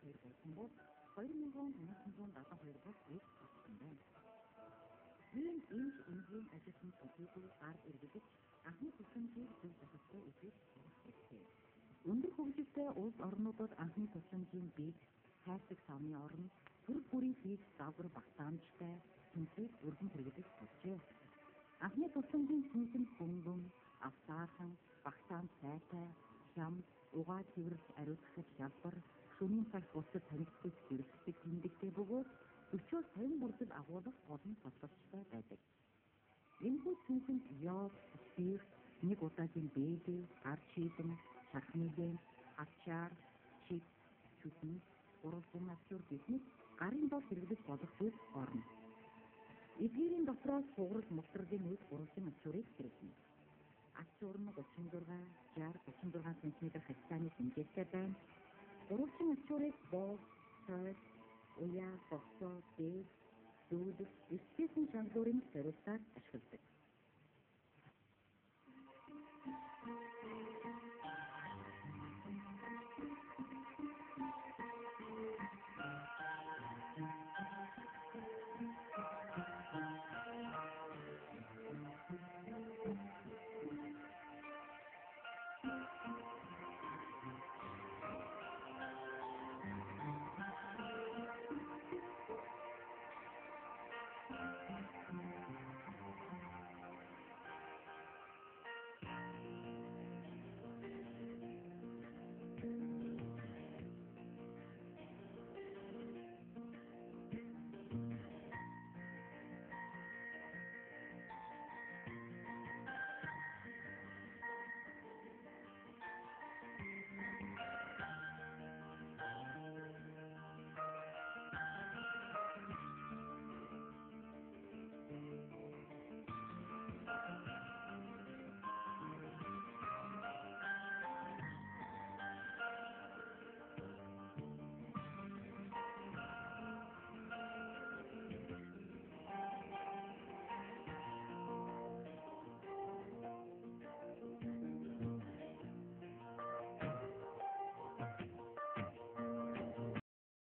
2 болсон бол 2872 бол үйл болсон байна. Ийм энгийн ажилтны төдийгүй гар эргэлж анхны тусламжийг зөв зөвхөн үзэж хэрэгтэй. Өндөр хөгжилтэй улс орнуудад анхны тусламжийн бийг хайрцаг савны орон төр бүрийн хийх загвар багтаамжтай тэнцвэр өргөн хэрэглэж болжээ. Анхны тусламжийн сүнсэнд бөмбөм, авсаахан, багтаамж сайтай, хям, угаа цэвэрлж ариутгах хялбар, шөнийн цаг бусад танигддаг хэрэгсдэг тэмдэгтэй бөгөөд 40-50 бүрдэл агуулах олон тодорхойлолттой байдаг. Энэхүү сүнсэнд ёо, спирт, нэг удаагийн бэлэг, гар чийдэн, шархнилэн, ачаар, чиг, чүтэн, уралсан авчур гэхмэд гарын дор хэрэглэж болохгүй орно. Эдгээрийн дотроос хугарал мултралын үед уралсан авчурыг хэрэглэнэ. Ачуур нь 36 см хацааны хэмжээтэй байна. Уралсан авчурыг боол, сойд, уяа, босоо, дээд, дүүлэх, эсkéсэн чангалуурын сорилтаар ашигладаг.